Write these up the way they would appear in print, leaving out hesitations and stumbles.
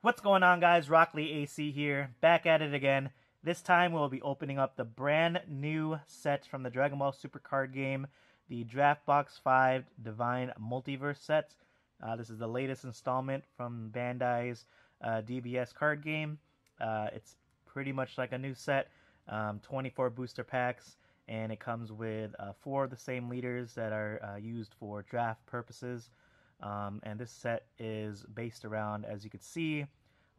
What's going on, guys? Rockley AC here, back at it again. This time we'll be opening up the brand new set from the Dragon Ball Super card game, the Draft Box 5 Divine Multiverse set. This is the latest installment from Bandai's DBS card game. It's pretty much like a new set, 24 booster packs, and it comes with 4 of the same leaders that are used for draft purposes. And this set is based around, as you can see,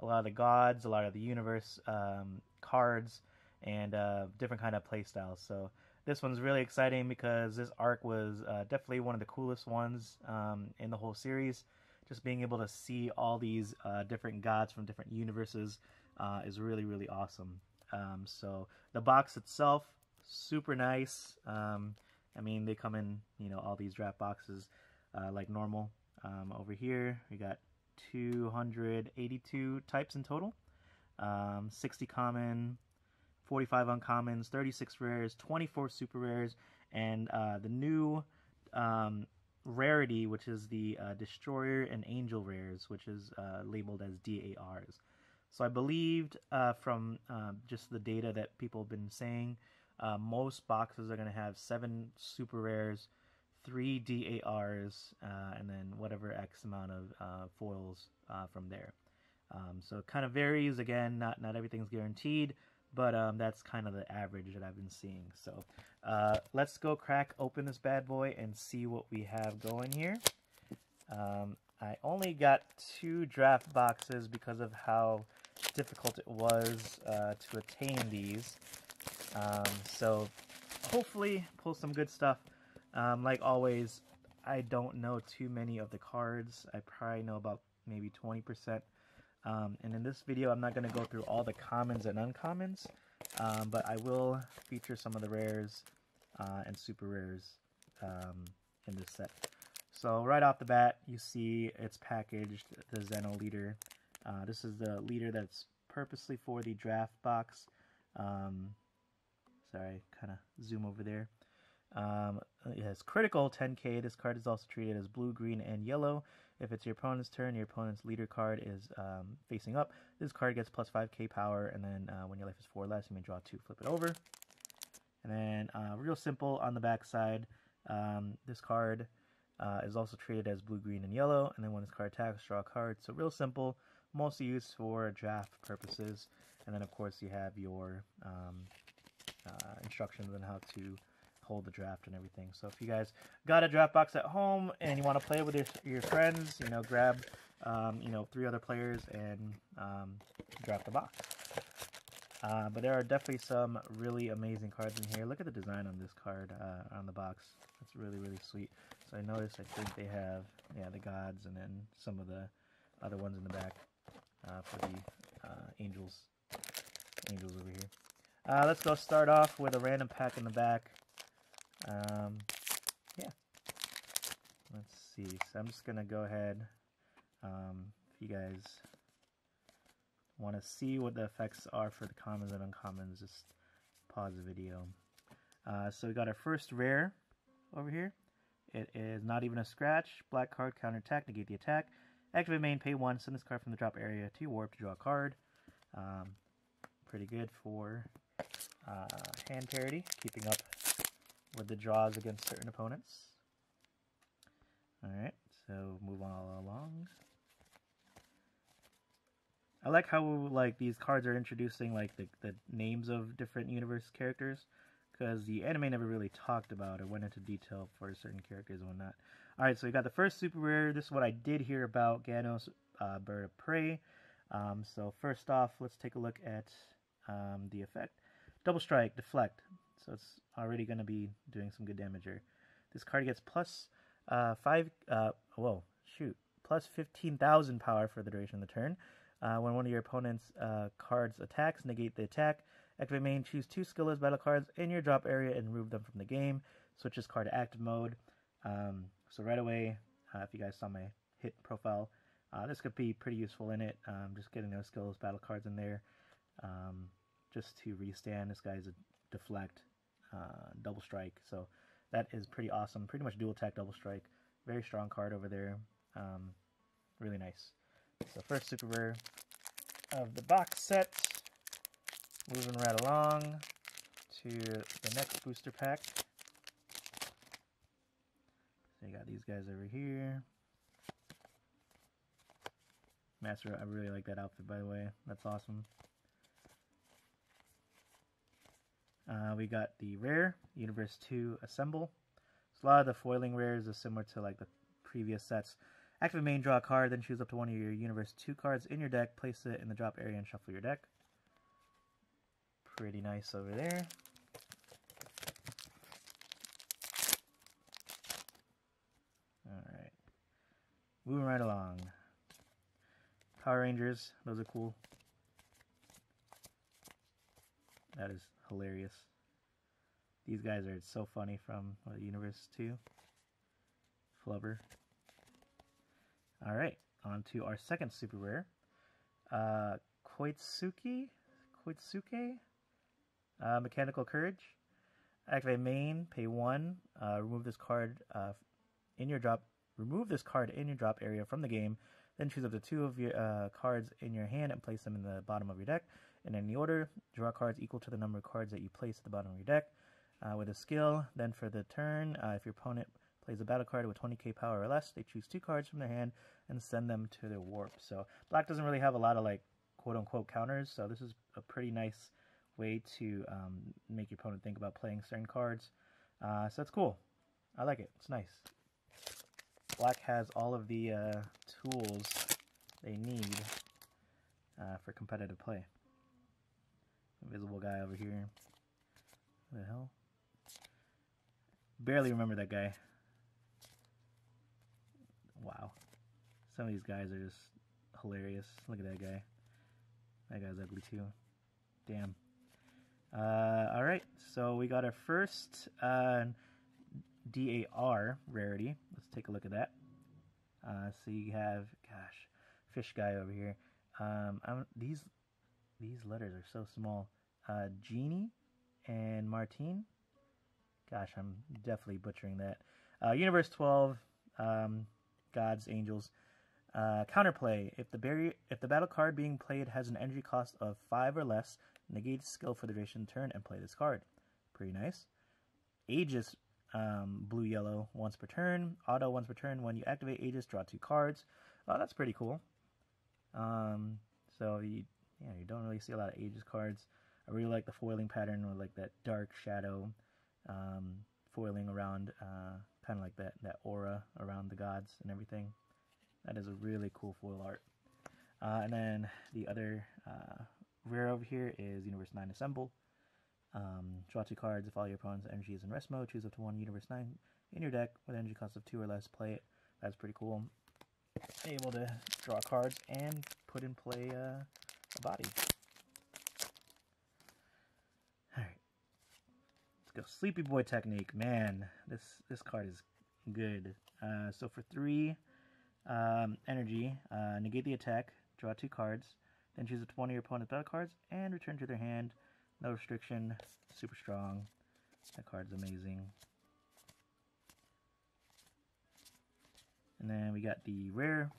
a lot of the gods, a lot of the universe cards, and different kind of play styles. So this one's really exciting because this arc was definitely one of the coolest ones in the whole series. Just being able to see all these different gods from different universes is really, really awesome. So the box itself, super nice. I mean, they come in, all these draft boxes like normal. Over here, we got 282 types in total, 60 common, 45 uncommons, 36 rares, 24 super rares, and the new rarity, which is the Destroyer and Angel rares, which is labeled as DARs. So I believed from just the data that people have been saying, most boxes are going to have 7 super rares, 3 DARs, and then whatever X amount of foils from there. So it kind of varies. Again, not everything's guaranteed, but that's kind of the average that I've been seeing. So let's go crack open this bad boy and see what we have going here. I only got 2 draft boxes because of how difficult it was to attain these. So hopefully pull some good stuff. Like always, I don't know too many of the cards. I probably know about maybe 20%. And in this video, I'm not going to go through all the commons and uncommons, but I will feature some of the rares and super rares in this set. So right off the bat, you see it's packaged, the Zeno leader. This is the leader that's purposely for the draft box. Sorry, kind of zoom over there. It has critical 10k. This card is also treated as blue, green, and yellow. If it's your opponent's turn, your opponent's leader card is facing up. This card gets plus 5k power, and then when your life is 4 or less, you may draw 2, flip it over. And then real simple on the back side, this card is also treated as blue, green, and yellow. And then when this card attacks, draw a card. So real simple, mostly used for draft purposes. And then of course you have your instructions on how to hold the draft and everything. So if you guys got a draft box at home and you want to play with your friends, grab 3 other players and draft the box. But there are definitely some really amazing cards in here. Look at the design on this card on the box. It's really, really sweet. So I noticed, I think they have the gods and then some of the other ones in the back for the angels over here. Let's go start off with a random pack in the back. Yeah, let's see. So I'm just gonna go ahead. If you guys want to see what the effects are for the commons and uncommons, just pause the video. So we got our first rare over here. It is not even a scratch. Black card, counter attack, negate the attack. Activate main, pay 1, send this card from the drop area to your warp to draw a card. Pretty good for hand parity, keeping up with the draws against certain opponents. Alright, so move on all along. I like how these cards are introducing the names of different universe characters, because the anime never really talked about or went into detail for certain characters and whatnot. Alright, so we got the first super rare. This is what I did hear about, Ganos, Bird of Prey. So first off, let's take a look at the effect. Double strike, deflect. So it's already going to be doing some good damage here. This card gets plus plus 15,000 power for the duration of the turn. When one of your opponent's cards attacks, negate the attack. Activate main, choose 2 skillless battle cards in your drop area and remove them from the game. Switch this card to active mode. So right away, if you guys saw my hit profile, this could be pretty useful in it. Just getting those skillless battle cards in there. Just to restand. This guy's a deflect, double strike, so that is pretty awesome. Pretty much dual attack, double strike. Very strong card over there. Really nice. So first super rare. of the box set. Moving right along to the next booster pack. So you got these guys over here. Master, I really like that outfit, by the way. That's awesome. We got the rare, Universe 2 Assemble. So a lot of the foiling rares is similar to like the previous sets. Activate main, draw a card, then choose up to one of your Universe 2 cards in your deck, place it in the drop area, and shuffle your deck. Pretty nice over there. Alright. Moving right along. Power Rangers, those are cool. That is hilarious. These guys are so funny from Universe 2. Flubber. Alright, on to our second super rare. Koitsuke? Mechanical Courage. Activate main, pay 1. Remove this card in your drop. Remove this card in your drop area from the game. Then choose up to 2 of your cards in your hand and place them in the bottom of your deck. In any order, draw cards equal to the number of cards that you place at the bottom of your deck. With a skill, then for the turn, if your opponent plays a battle card with 20k power or less, they choose 2 cards from their hand and send them to their warp. So black doesn't really have a lot of like quote-unquote counters, so this is a pretty nice way to make your opponent think about playing certain cards. So that's cool. I like it. It's nice. Black has all of the tools they need for competitive play. Invisible guy over here. What the hell? Barely remember that guy. Wow. Some of these guys are just hilarious. Look at that guy. That guy's ugly too. Damn. Alright, so we got our first DAR rarity. Let's take a look at that. So you have, gosh, fish guy over here. These letters are so small. Genie and Martine. Gosh, I'm definitely butchering that. Universe 12, Gods, Angels. Counterplay. If the battle card being played has an energy cost of 5 or less, negate skill for the duration turn and play this card. Pretty nice. Aegis, blue-yellow, once per turn. Auto, once per turn. When you activate Aegis, draw 2 cards. Oh, that's pretty cool. So you don't really see a lot of Aegis cards. I really like the foiling pattern with like that dark shadow foiling around, kind of like that aura around the gods and everything. That is a really cool foil art. And then the other rare over here is Universe 9 Assemble. Draw 2 cards. If all your opponent's energy is in rest mode, choose up to 1 Universe 9 in your deck with energy cost of 2 or less. Play it. That's pretty cool. Able to draw cards and put in play a body. Alright. Let's go. Sleepy Boy technique. Man, this card is good. So for 3 energy, negate the attack, draw 2 cards, then choose up to 1 of your opponent's battle cards and return to their hand. No restriction. Super strong. That card's amazing. And then we got the rare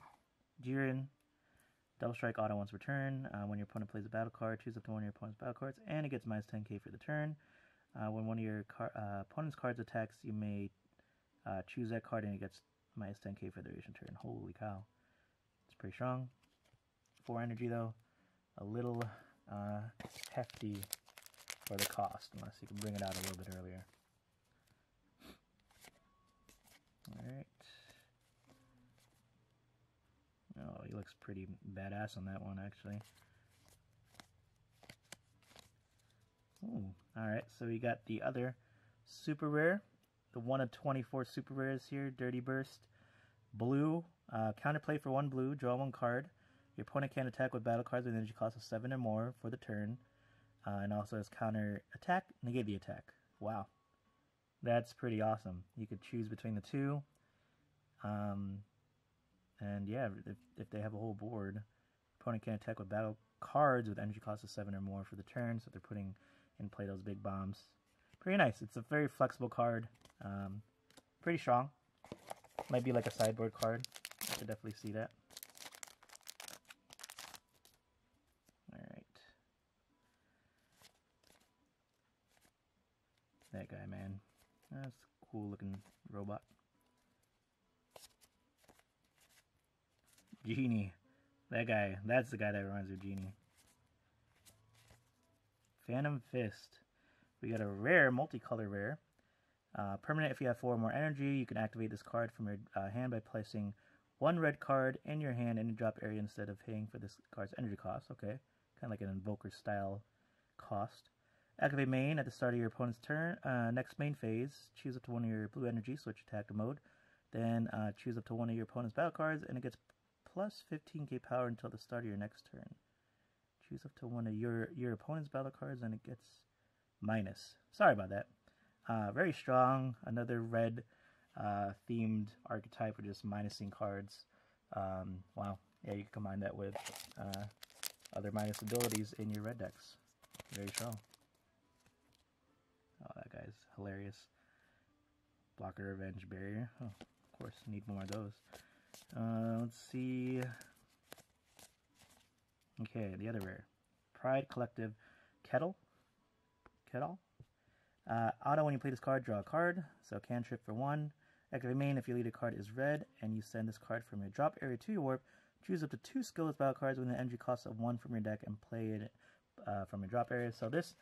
Jiren. Double strike auto once per turn. When your opponent plays a battle card, choose up to 1 of your opponent's battle cards, and it gets minus 10k for the turn. When one of your opponent's cards attacks, you may choose that card, and it gets minus 10k for the duration turn. Holy cow. It's pretty strong. 4 energy, though. A little hefty for the cost, unless you can bring it out a little bit earlier. Alright. Oh, he looks pretty badass on that one, actually. Ooh, alright, so we got the other super rare. The 1 of 24 super rares here. Dirty Burst. Blue. Counterplay for 1 blue. Draw 1 card. Your opponent can attack with battle cards with energy cost of 7 or more for the turn. And also as counter attack, negate the attack. Wow. That's pretty awesome. You could choose between the 2. And yeah, if they have a whole board, opponent can attack with battle cards with energy cost of 7 or more for the turn, so they're putting in play those big bombs. Pretty nice. It's a very flexible card. Pretty strong. Might be like a sideboard card. I could definitely see that. that guy, man. That's a cool looking robot. Genie. That guy. That's the guy that reminds me of Genie. Phantom Fist. We got a rare, multicolor rare. Permanent if you have 4 or more energy. You can activate this card from your hand by placing 1 red card in your hand in your drop area instead of paying for this card's energy cost. Okay. Kind of like an Invoker style cost. Activate main at the start of your opponent's turn. Next main phase, choose up to 1 of your blue energy, switch attack to mode. Then choose up to 1 of your opponent's battle cards, and it gets plus 15k power until the start of your next turn. Choose up to 1 of your opponent's battle cards, and it gets minus. Sorry about that. Very strong. Another red themed archetype for just minusing cards. Wow. Yeah, you can combine that with other minus abilities in your red decks. Very strong. Oh, that guy's hilarious. Blocker, Revenge, Barrier. Oh, of course, need more of those. Let's see. Okay, the other rare. Pride Collective Kettle. Auto, when you play this card, draw a card. So cantrip for 1. Activate main if your leader card is red, and you send this card from your drop area to your warp. Choose up to 2 skillless battle cards with an energy cost of 1 from your deck and play it from your drop area. So this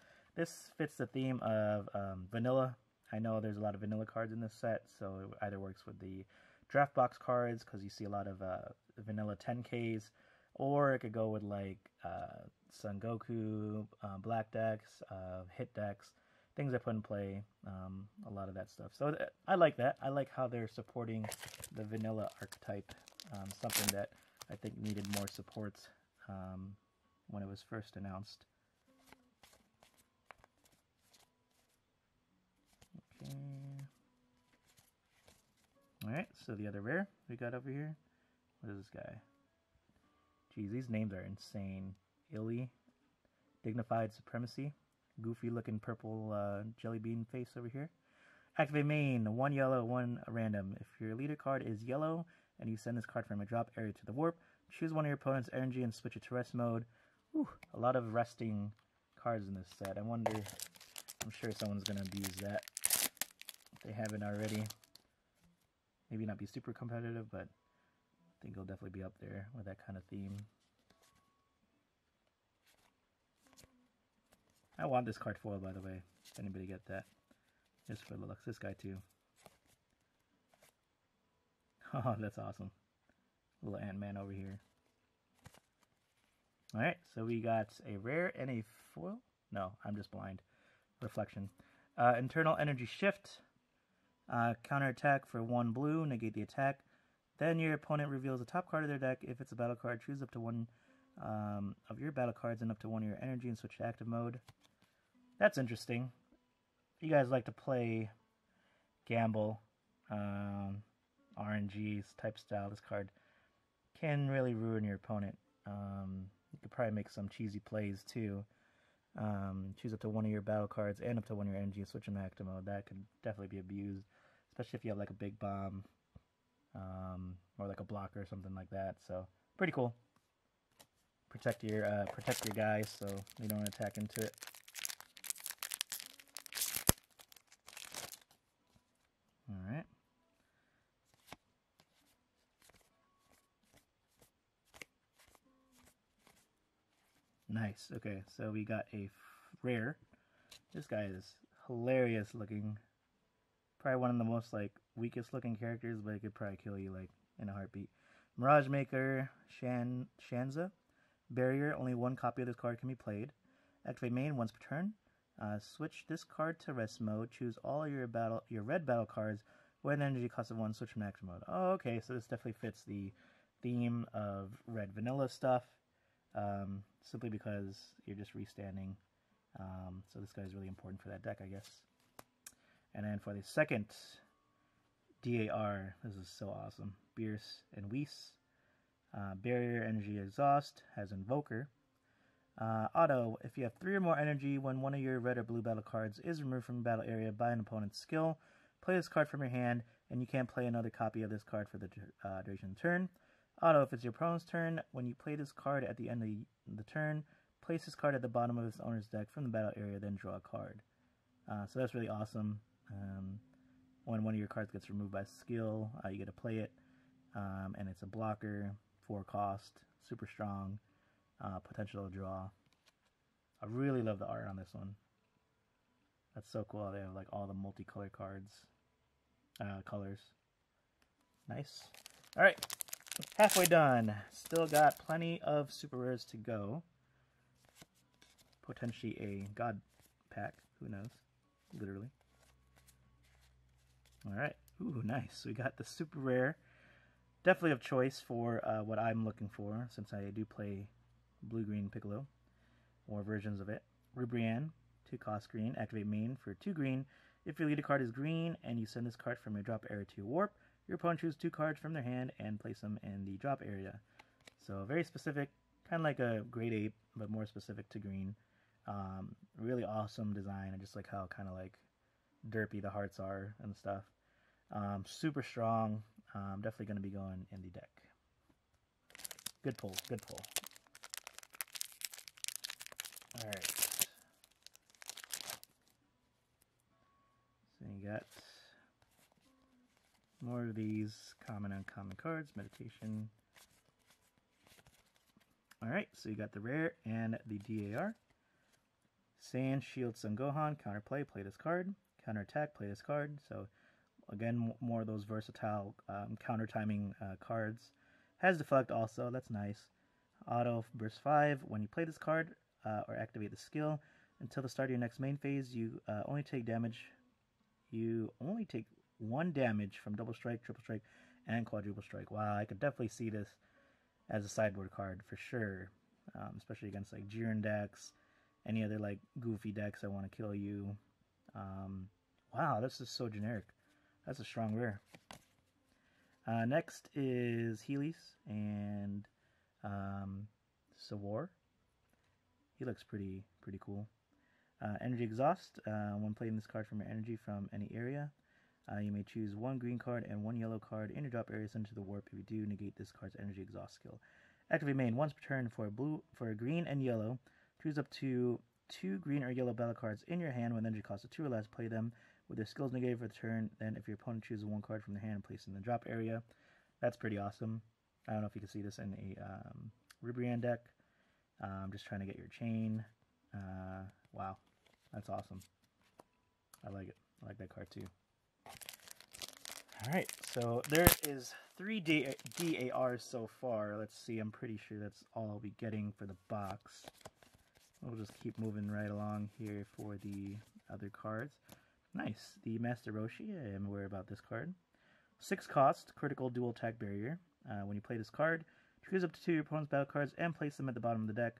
fits the theme of vanilla. I know there's a lot of vanilla cards in this set, so it either works with the draft box cards, because you see a lot of vanilla 10Ks, or it could go with like Son Goku, black decks, hit decks, things I put in play, a lot of that stuff. So I like that. I like how they're supporting the vanilla archetype, something that I think needed more support when it was first announced. Okay. Alright, so the other rare we got over here. What is this guy? Geez, these names are insane. Illy, Dignified Supremacy, goofy looking purple jelly bean face over here. Activate main, 1 yellow, 1 random. If your leader card is yellow and you send this card from a drop area to the warp, choose 1 of your opponent's energy and switch it to rest mode. Whew, a lot of resting cards in this set. I wonder, I'm sure someone's going to abuse that if they haven't already. Maybe not be super competitive, but I think it'll definitely be up there with that kind of theme. I want this card foil, by the way. If anybody get that. Just for the looks. This guy, too. Oh, that's awesome. Little Ant-Man over here. Alright, so we got a rare and a foil. No, I'm just blind. Reflection. Internal Energy Shift. Counter attack for 1 blue. Negate the attack. Then your opponent reveals the top card of their deck. If it's a battle card, choose up to 1 of your battle cards and up to 1 of your energy and switch to active mode. That's interesting. If you guys like to play gamble, RNG type style, this card can really ruin your opponent. You could probably make some cheesy plays too. Choose up to 1 of your battle cards and up to 1 of your energy and switch them to active mode. That could definitely be abused, especially if you have like a big bomb or like a blocker or something like that. So pretty cool. Protect your guys so they don't attack into it. All right. Nice. Okay, so we got a rare. This guy is hilarious looking. Probably one of the most like weakest looking characters, but he could probably kill you like in a heartbeat. Mirage Maker, Shanza. Barrier, only 1 copy of this card can be played. Activate main once per turn. Switch this card to rest mode. Choose all your red battle cards with an energy cost of 1. Switch from active mode. Oh, okay, so this definitely fits the theme of red vanilla stuff. Simply because you're just restanding. So this guy is really important for that deck, I guess. And then for the second DAR, this is so awesome. Bierce and Weiss. Barrier, Energy, Exhaust, has Invoker. Auto, if you have 3 or more energy, when 1 of your red or blue battle cards is removed from the battle area by an opponent's skill, play this card from your hand, and you can't play another copy of this card for the duration of the turn. Auto, if it's your opponent's turn, when you play this card at the end of the turn, place this card at the bottom of its owner's deck from the battle area, then draw a card. So that's really awesome. When one of your cards gets removed by skill, you get to play it, and it's a blocker, 4 cost, super strong, potential to draw. I really love the art on this one. That's so cool. They have like all the multicolor cards, colors. Nice. All right, halfway done. Still got plenty of super rares to go. Potentially a god pack. Who knows? Literally. All right. Ooh, nice. We got the super rare. Definitely of choice for what I'm looking for, since I do play blue-green Piccolo, or versions of it. Rubrian, 2 cost green, activate main for 2 green. If your leader card is green and you send this card from your drop area to your warp, your opponent chooses 2 cards from their hand and place them in the drop area. So very specific, kind of like a grade 8, but more specific to green. Really awesome design. I just like how kind of like derpy the hearts are and stuff. Super strong. Definitely going to be going in the deck. Good pull, good pull. Alright. So you got more of these common and uncommon cards. Meditation. Alright, so you got the rare and the DAR. Saiyan, Shield, Sun Gohan, counterplay, play this card. Counterattack, play this card. So again, more of those versatile counter timing cards. Has deflect also, that's nice. Auto burst 5. When you play this card or activate the skill, until the start of your next main phase, you only take damage. You only take 1 damage from double strike, triple strike, and quadruple strike. Wow, I could definitely see this as a sideboard card for sure, especially against like Jiren decks, any other like goofy decks that want to kill you. Wow, this is so generic. That's a strong rare. Next is Healy's and Sawar. He looks pretty cool. Energy Exhaust. When playing this card from your energy from any area, you may choose 1 green card and 1 yellow card in your drop area sent to the warp. If you do, negate this card's energy exhaust skill. Activate main once per turn for a green and yellow. Choose up to 2 green or yellow battle cards in your hand with energy cost of 2 or less. Play them with their skills negated for the turn. Then, if your opponent chooses 1 card from their hand, place it in the drop area. That's pretty awesome. I don't know if you can see this in a Rubrian deck. Just trying to get your chain. Wow, that's awesome. I like it. I like that card too. Alright, so there is 3 DARs so far. Let's see, I'm pretty sure that's all I'll be getting for the box. We'll just keep moving right along here for the other cards. Nice, the Master Roshi, I am aware about this card. 6 cost, critical dual attack barrier. When you play this card, choose up to 2 of your opponent's battle cards and place them at the bottom of the deck.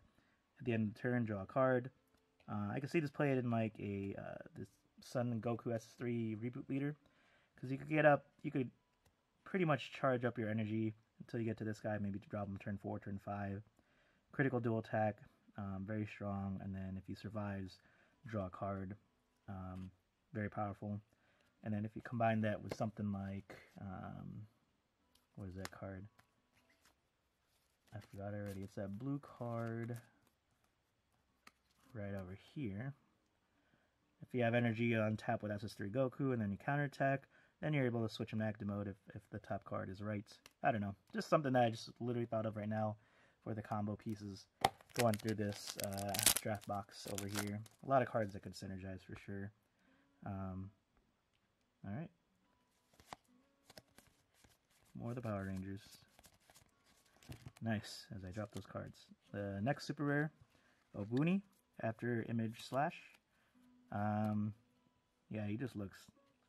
At the end of the turn, draw a card. I can see this played in like a this Sun Goku S3 reboot leader. Because you could pretty much charge up your energy until you get to this guy, maybe to drop him turn 4, turn 5. Critical dual attack, very strong, and then if he survives, draw a card. Very powerful. And then if you combine that with something like, what is that card? I forgot already. It's that blue card right over here. If you have energy on tap with SS3 Goku and then you counterattack, then you're able to switch him to active mode if the top card is right. I don't know. Just something that I just literally thought of right now for the combo pieces. Going through this draft box over here. A lot of cards that could synergize for sure. Alright. More of the Power Rangers. Nice, as I drop those cards. The next super rare, Obuni, after image slash. Yeah, he just looks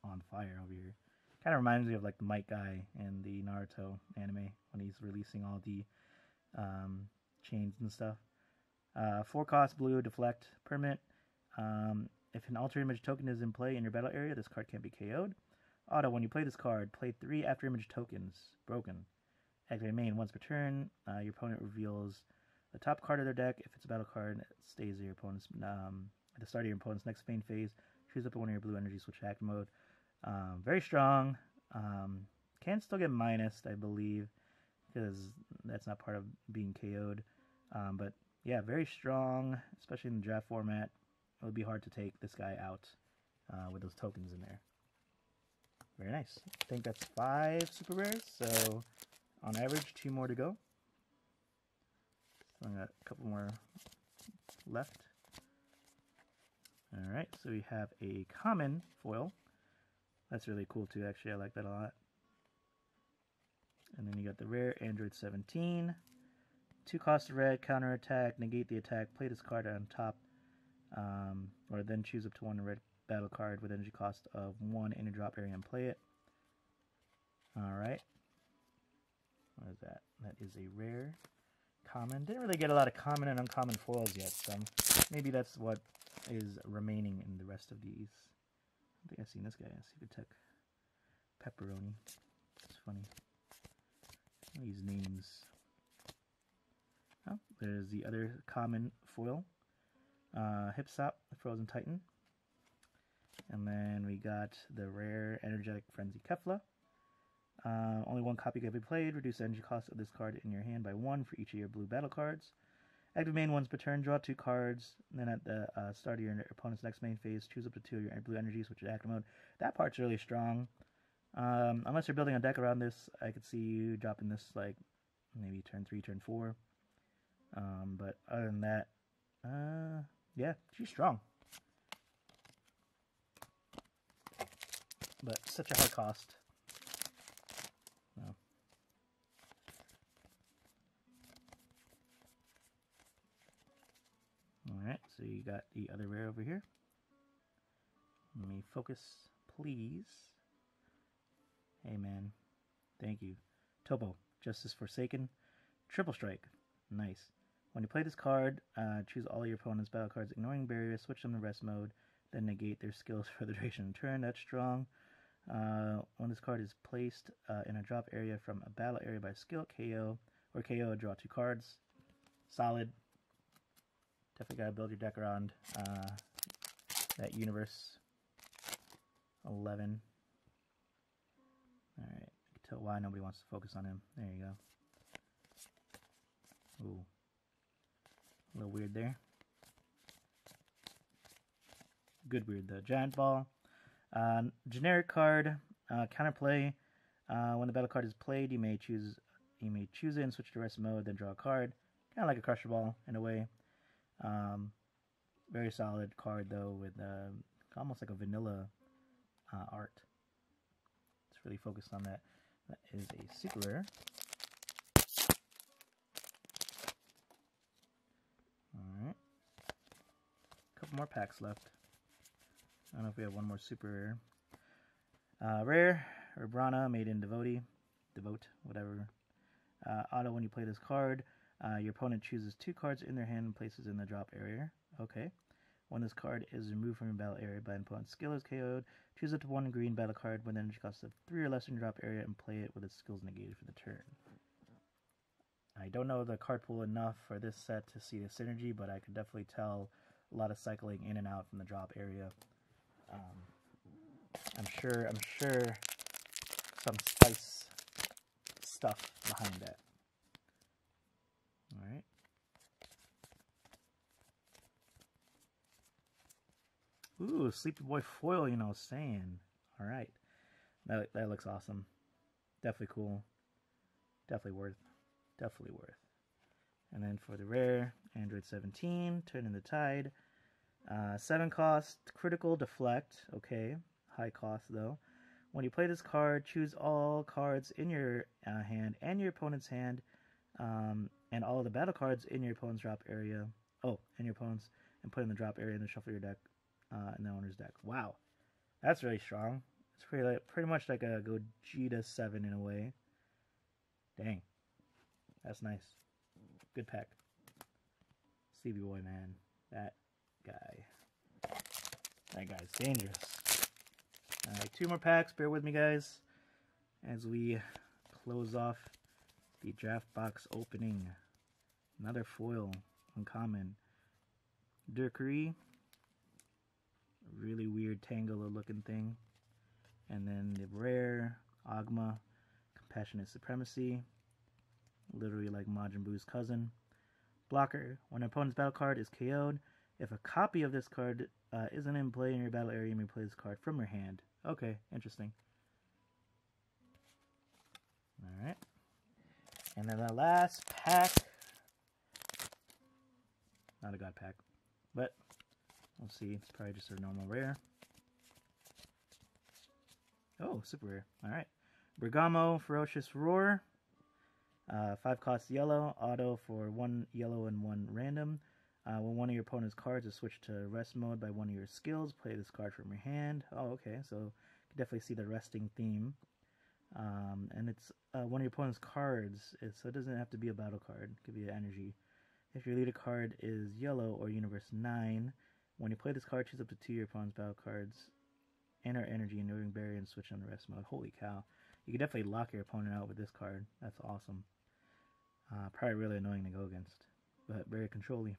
on fire over here. Kind of reminds me of like the Might guy in the Naruto anime when he's releasing all the chains and stuff. 4 cost, blue, deflect, permanent. If an alter image token is in play in your battle area, this card can't be KO'd. Auto, when you play this card, play 3 after image tokens. Broken. Activate main once per turn. Your opponent reveals the top card of their deck. If it's a battle card, it stays at your opponent's at the start of your opponent's next main phase. Choose up one of your blue energy, switch to active mode. Very strong. Can still get minused, I believe, because that's not part of being KO'd. But yeah, very strong, especially in the draft format. It would be hard to take this guy out with those tokens in there. Very nice. I think that's 5 super rares, so on average 2 more to go. So I got a couple more left. Alright, so we have a common foil. That's really cool too, actually. I like that a lot. And then you got the rare Android 17. 2 cost of red, counter attack, negate the attack, play this card on top, or then choose up to 1 red battle card with energy cost of 1 in your drop area and play it. Alright. What is that? That is a rare common. Didn't really get a lot of common and uncommon foils yet, so maybe that's what is remaining in the rest of these. I think I've seen this guy. Secret Tech Pepperoni. It's funny. These names. Oh, there's the other common foil. Hipsop, the Frozen Titan. And then we got the rare Energetic Frenzy Kefla. Only 1 copy can be played. Reduce the energy cost of this card in your hand by 1 for each of your blue battle cards. Active main once per turn, draw 2 cards. And then at the start of your opponent's next main phase, choose up to 2 of your blue energies, which is active mode. That part's really strong. Unless you're building a deck around this, I could see you dropping this like maybe turn 3, turn 4. But other than that, yeah, she's strong. But such a high cost. No. Alright, so you got the other rare over here. Let me focus, please. Hey man, thank you. Topo, Justice Forsaken, Triple Strike. Nice. When you play this card, choose all your opponent's battle cards, ignoring barriers, switch them to rest mode, then negate their skills for the duration of the turn. That's strong. When this card is placed in a drop area from a battle area by skill, KO, or KO, draw 2 cards. Solid. Definitely gotta build your deck around that universe. 11. Alright, I can tell why nobody wants to focus on him. There you go. Ooh. A little weird there. Good weird though. Giant Ball. Generic card. Counterplay. When the battle card is played, you may choose it and switch to rest mode, then draw a card. Kind of like a Crusher Ball in a way. Very solid card though, with almost like a vanilla art. It's really focused on that. That is a super rare. Alright. Couple more packs left. I don't know if we have one more super rare. Rare, Urbrana, made in Devote, whatever. Auto, when you play this card, your opponent chooses 2 cards in their hand and places in the drop area. Okay. When this card is removed from your battle area by an opponent's skill is KO'd, choose up to 1 green battle card with energy cost of 3 or less in your drop area and play it with its skills negated for the turn. I don't know the card pool enough for this set to see the synergy, but I can definitely tell a lot of cycling in and out from the drop area. I'm sure some spice stuff behind that. Alright. Ooh, Sleepy Boy foil, you know, saying. Alright. That looks awesome. Definitely cool. Definitely worth. And then for the rare, Android 17, Turn in the Tide. 7 cost, critical, deflect. Okay, high cost though. When you play this card, choose all cards in your hand and your opponent's hand, and all of the battle cards in your opponent's drop area. Oh, and your opponent's, and put in the drop area and then shuffle your deck in the owner's deck. Wow, that's really strong. It's pretty much like a Gogeta 7 in a way. Dang, that's nice. Good pack. Stevie Boy, man, that guy's dangerous. Alright, 2 more packs. Bear with me, guys, as we close off the draft box opening. Another foil, uncommon. Durkari. Really weird Tangela looking thing. And then the rare Agma, Compassionate Supremacy. Literally like Majin Buu's cousin. Blocker. When an opponent's battle card is KO'd, If a copy of this card isn't in play in your battle area, you may play this card from your hand. Okay, interesting. Alright. And then the last pack. Not a god pack. But we'll see. It's probably just a normal rare. Oh, super rare. Alright. Bergamo, Ferocious Roar. 5 cost yellow. Auto for 1 yellow and 1 random. When one of your opponent's cards is switched to rest mode by one of your skills, play this card from your hand. Oh, okay. So you can definitely see the resting theme. And it's one of your opponent's cards, so it doesn't have to be a battle card. It could be an energy. If your leader card is yellow or Universe 9, when you play this card, choose up to 2 of your opponent's battle cards, enter energy, Enduring Barrier, and switch on the rest mode. Holy cow. You can definitely lock your opponent out with this card. That's awesome. Probably really annoying to go against, but very controlly.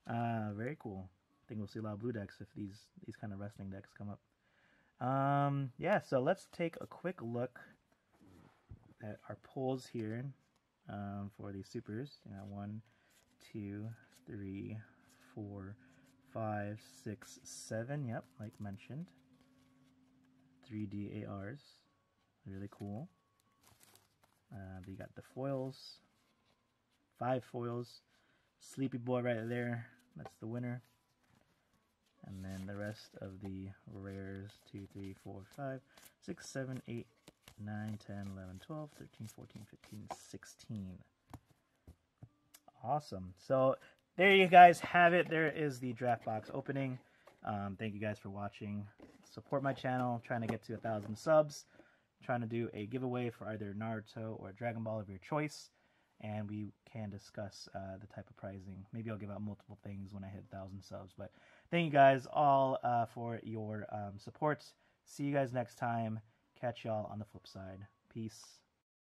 Very cool. I think we'll see a lot of blue decks if these kind of resting decks come up. Yeah, so let's take a quick look at our pulls here for these supers. 1, 2, 3, 4, 5, 6, 7. Yep, like mentioned. 3D ARs. Really cool. We got the foils. 5 foils. Sleepy Boy right there. That's the winner. And then the rest of the rares, 2, 3, 4, 5, 6, 7, 8, 9, 10, 11, 12, 13, 14, 15, 16. Awesome. So there you guys have it. There is the draft box opening. Thank you guys for watching. Support my channel. Trying to get to 1,000 subs. Trying to do a giveaway for either Naruto or Dragon Ball of your choice. And we can discuss the type of prizing. Maybe I'll give out multiple things when I hit 1,000 subs. But thank you guys all for your support. See you guys next time. Catch y'all on the flip side. Peace.